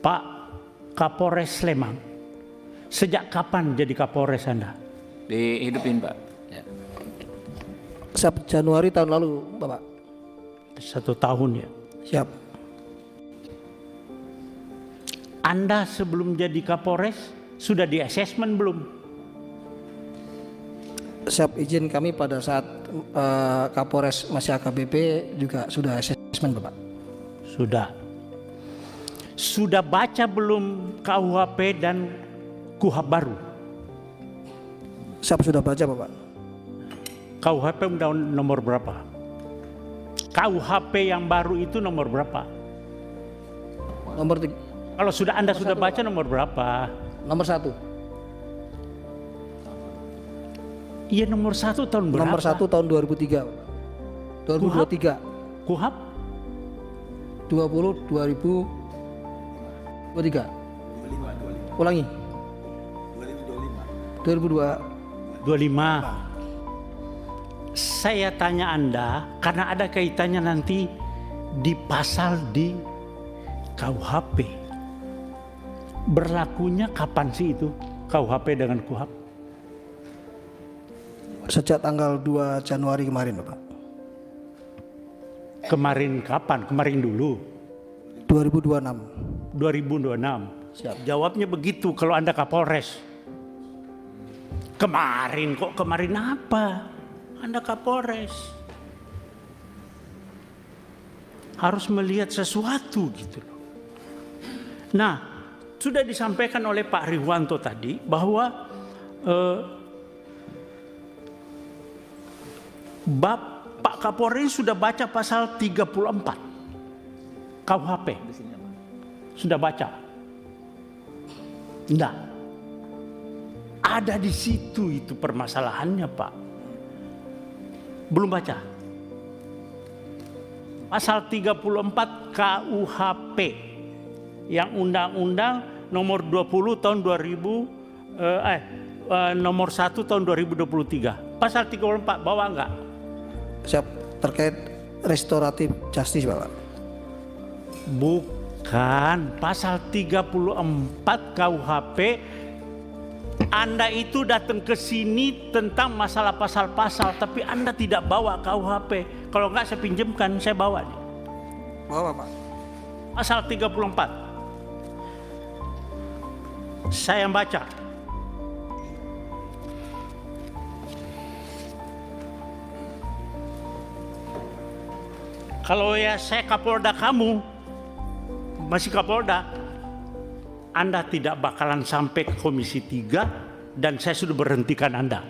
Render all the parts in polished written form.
Pak Kapolres Sleman, sejak kapan jadi Kapolres Anda? Dihidupin, Pak. Ya. Januari tahun lalu, Bapak. 1 tahun ya. Siap. Anda sebelum jadi Kapolres sudah di assessment belum? Siap, izin kami pada saat Kapolres masih AKBP juga sudah asesmen, Bapak. Sudah. Sudah baca belum KUHP dan KUHAP baru? Siap, sudah baca, Bapak. KUHP undang nomor berapa? KUHP yang baru itu nomor berapa? Nomor Kalau sudah Anda sudah baca nomor berapa? nomor 1. Iya, nomor 1 tahun berapa? Nomor 1 tahun 2003, Bapak. 2023. KUHAP 2023. Ulangi. 2002. 25. Saya tanya Anda karena ada kaitannya nanti di pasal di KUHP. Berlakunya kapan sih itu KUHP dengan KUHAP? Sejak tanggal 2 Januari kemarin, Bapak. Kemarin kapan? Kemarin dulu. 2026. 2026. Siap. Jawabnya begitu kalau Anda Kapolres. Kemarin kok, kemarin apa? Anda Kapolres. Harus melihat sesuatu gitu loh. Nah, sudah disampaikan oleh Pak Riwanto tadi bahwa Pak Kapolres sudah baca pasal 34 KUHP. Sudah baca? Enggak. Ada di situ itu permasalahannya, Pak. Belum baca. Pasal 34 KUHP yang undang-undang nomor 20 tahun 2000 nomor 1 tahun 2023. Pasal 34 bawa enggak? Siap, terkait restoratif justice, Bapak. Bukan, pasal 34 KUHP. Anda itu datang ke sini tentang masalah pasal-pasal, tapi Anda tidak bawa KUHP. Kalau enggak saya pinjamkan, saya bawa nih. Bawa, Pak. Pasal 34. Saya baca. Kalau ya saya Kapolda kamu, masih Kapolda, Anda tidak bakalan sampai ke Komisi 3 dan saya sudah berhentikan Anda.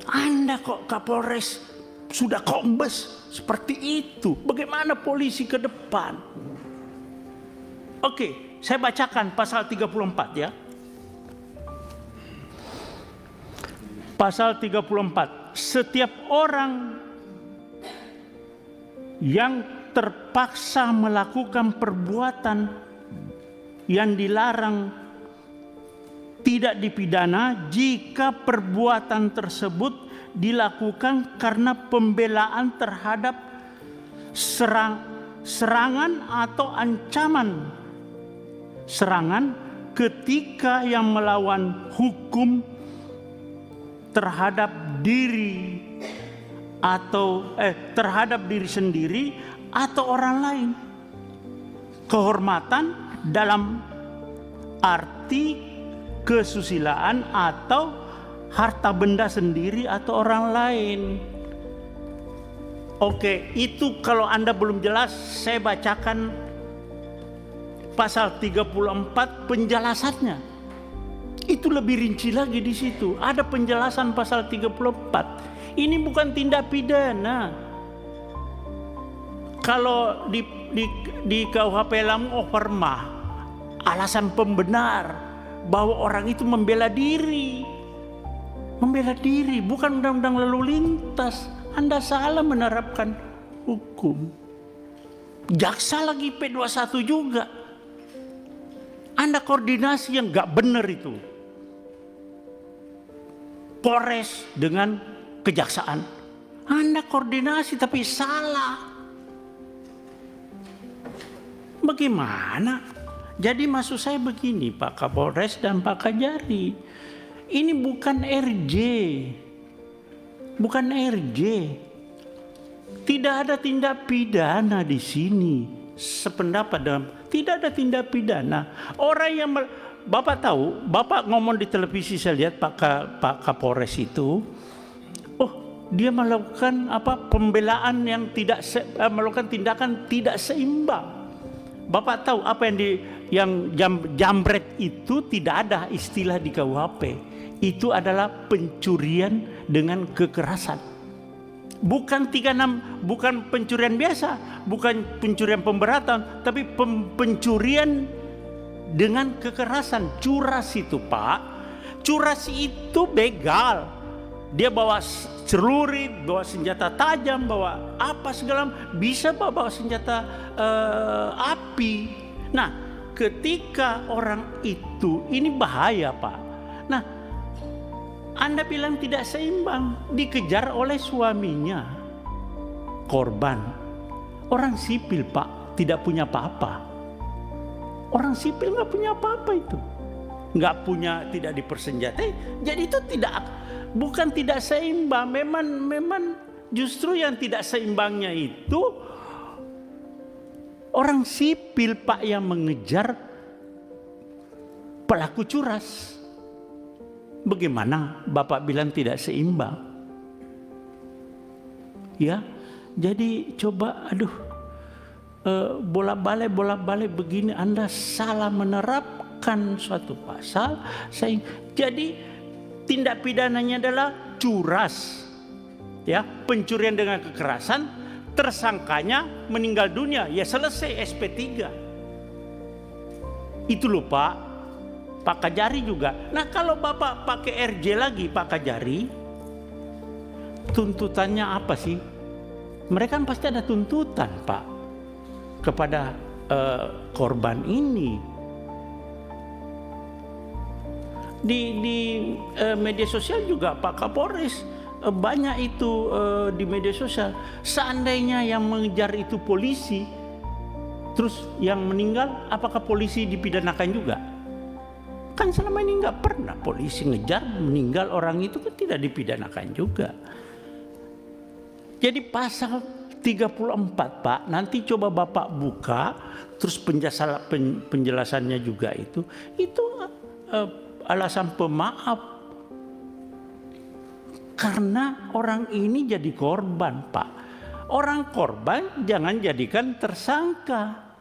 Anda kok Kapolres sudah kombes seperti itu. Bagaimana polisi ke depan? Oke, saya bacakan pasal 34 ya. Pasal 34. Setiap orang yang terpaksa melakukan perbuatan yang dilarang tidak dipidana jika perbuatan tersebut dilakukan karena pembelaan terhadap serangan atau ancaman serangan ketika yang melawan hukum terhadap diri atau terhadap diri sendiri atau orang lain. Kehormatan dalam arti kesusilaan atau harta benda sendiri atau orang lain. Oke, itu kalau Anda belum jelas, saya bacakan pasal 34 penjelasannya. Itu lebih rinci lagi di situ. Ada penjelasan pasal 34. Ini bukan tindak pidana. Kalau di KUHP Lamu Permah, alasan pembenar bahwa orang itu membela diri. Membela diri, bukan undang-undang lalu lintas. Anda salah menerapkan hukum. Jaksa lagi P21 juga. Anda koordinasi yang gak benar itu. Polres dengan kejaksaan. Anda koordinasi tapi salah. Bagaimana? Jadi maksud saya begini Pak Kapolres dan Pak Kajari, ini bukan RJ, bukan RJ. Tidak ada tindak pidana di sini. Sependapat dalam tidak ada tindak pidana. Orang yang Bapak tahu, Bapak ngomong di televisi saya lihat Pak Kapolres itu, oh dia melakukan pembelaan yang tidak melakukan tindakan tidak seimbang. Bapak tahu apa yang jambret itu tidak ada istilah di KUHP. Itu adalah pencurian dengan kekerasan. Bukan 36, bukan pencurian biasa, bukan pencurian pemberatan, tapi pencurian dengan kekerasan. Curas itu Pak, curas itu begal. Dia bawa celurit, bawa senjata tajam, bawa apa segala, bisa bawa senjata api. Nah, ketika orang itu, ini bahaya Pak. Nah, Anda bilang tidak seimbang, dikejar oleh suaminya, korban. Orang sipil Pak, tidak punya apa-apa. Orang sipil nggak punya apa-apa itu, nggak punya, tidak dipersenjatai. Jadi itu bukan tidak seimbang. Memang justru yang tidak seimbangnya itu orang sipil Pak yang mengejar pelaku curas. Bagaimana Bapak bilang tidak seimbang? Ya, jadi coba bolak-balik begini, Anda salah menerapkan suatu pasal. Jadi tindak pidananya adalah curas, ya, pencurian dengan kekerasan. Tersangkanya meninggal dunia, ya selesai SP3. Itu loh Pak Kajari juga. Nah kalau Bapak pakai RJ lagi Pak Kajari, tuntutannya apa sih? Mereka kan pasti ada tuntutan Pak kepada korban ini. Di media sosial juga Pak Kapolres banyak itu di media sosial. Seandainya yang mengejar itu polisi, terus yang meninggal, apakah polisi dipidanakan juga? Kan selama ini nggak pernah polisi ngejar meninggal orang itu, kan tidak dipidanakan juga. Jadi pasal 34 Pak, nanti coba Bapak buka, terus penjelasannya juga itu alasan pemaaf. Karena orang ini jadi korban Pak. Orang korban jangan jadikan tersangka.